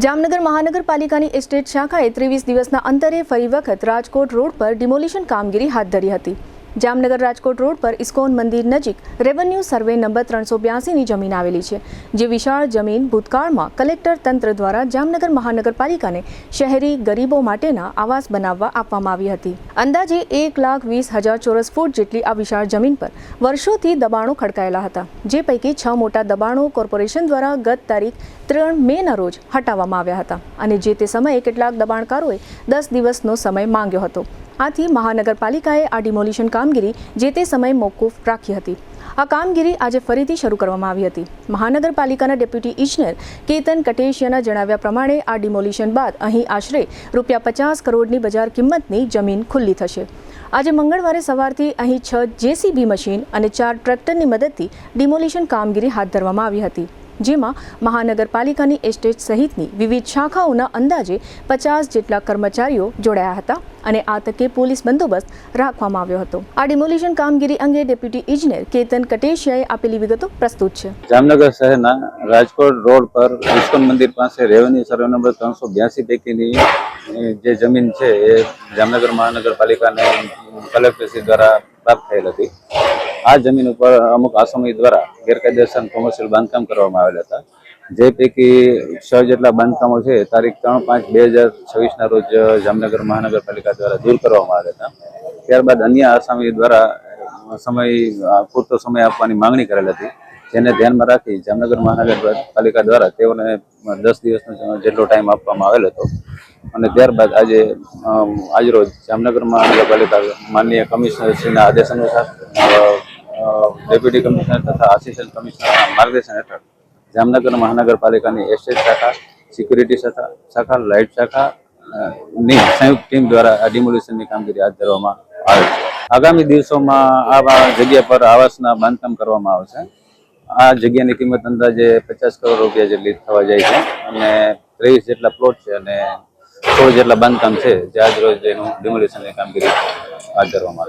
જામનગર મહાનગરપાલિકાની એસ્ટેટ શાખાએ 23 દિવસના અંતરે ફરી વખત રાજકોટ રોડ પર ડિમોલિશન કામગીરી હાથ ધરી હતી। જામનગર રાજકોટ રોડ પર ઇસ્કોન મંદિર નજીક રેવન્યુ સર્વે નંબર 382ની જમીન આવેલી છે, જે વિશાળ જમીન ભૂતકાળમાં કલેક્ટર તંત્ર દ્વારા જામનગર મહાનગરપાલિકાને શહેરી ગરીબો માટેના આવાસ બનાવવા આપવામાં આવી હતી। અંદાજે 1,20,000 ચોરસ ફૂટ જેટલી આ વિશાળ જમીન પર વર્ષોથી દબાણો ખડકાયેલા હતા, જે પૈકી 6 મોટા દબાણો કોર્પોરેશન દ્વારા ગત તારીખ 3 મેના રોજ હટાવવામાં આવ્યા હતા અને જે તે સમયે કેટલાક દબાણકારોએ 10 દિવસનો સમય માંગ્યો હતો। આથી મહાનગરપાલિકાએ આ ડિમોલિશન કામગીરી જે તે સમયે મોકૂફ રાખી હતી। આ કામગીરી આજે ફરીથી શરૂ કરવામાં આવી હતી। મહાનગરપાલિકાના ડેપ્યુટી ઇજનેર કેતન કટેશિયાના જણાવ્યા પ્રમાણે આ ડિમોલિશન બાદ અહીં આશરે ₹50 કરોડની બજાર કિંમતની જમીન ખુલ્લી થશે। આજે મંગળવારે સવારથી અહીં 6 JCB મશીન અને 4 ટ્રેક્ટરની મદદથી ડિમોલિશન કામગીરી હાથ ધરવામાં આવી હતી, જેમાં મહાનગરપાલિકાની એસ્ટેટ સહિતની વિવિધ શાખાઓના અંદાજે 50 જેટલા કર્મચારીઓ જોડાયા હતા અને આ તકે પોલીસ બંદોબસ્ત રાખવામાં આવ્યો હતો। આ ડિમોલિશન કામગીરી અંગે ડેપ્યુટી ઇજનેર કેતન કટેશિયાએ આપેલી વિગતો પ્રસ્તુત છે। જામનગર શહેરના રાજકોટ રોડ પર ઇસ્કોન મંદિર પાસે રેવન્યુ સર્વે નંબર 382 પૈકીની જે જમીન છે એ જામનગર મહાનગરપાલિકાને કલેક્ટરશ્રી દ્વારા પ્રાપ્ત થયેલ હતી। આ જમીન ઉપર અમુક આસામી દ્વારા ગેરકાયદેસર કોમર્શિયલ બાંધકામ કરવામાં આવેલા હતા, જે પૈકી 6 જેટલા બાંધકામો છે તારીખ 3/5/2026ના રોજ જામનગર મહાનગરપાલિકા દ્વારા દૂર કરવામાં આવ્યા હતા। ત્યારબાદ અન્ય આસામી દ્વારા પૂરતો સમય આપવાની માંગણી કરેલ હતી, જેને ધ્યાનમાં રાખી જામનગર મહાનગરપાલિકા દ્વારા તેઓને 10 દિવસનો જેટલો ટાઈમ આપવામાં આવેલ હતો અને ત્યારબાદ આજરોજ જામનગર મહાનગરપાલિકા માનનીય કમિશનરશ્રીના આદેશ અનુસાર ડેપ્યુટી કમિશનર તથા આસિસ્ટન્ટ કમિશનરના માર્ગદર્શન હેઠળ જામનગર મહાનગરપાલિકાની એસ્ટેટ શાખા, સિક્યુરિટી શાખા, લાઇટ શાખાની સંયુક્ત ટીમ દ્વારા આ ડિમોલિશનની કામગીરી હાથ ધરવામાં આવે છે। આગામી દિવસોમાં આ જગ્યા પર આવાસના બાંધકામ કરવામાં આવશે। આ જગ્યાની કિંમત અંદાજે 50 કરોડ રૂપિયા જેટલી થવા જાય છે અને 23 જેટલા પ્લોટ છે અને 16 જેટલા બાંધકામ છે, જે આજ રોજ એનું ડિમોલિશનની કામગીરી હાથ ધરવામાં આવે છે।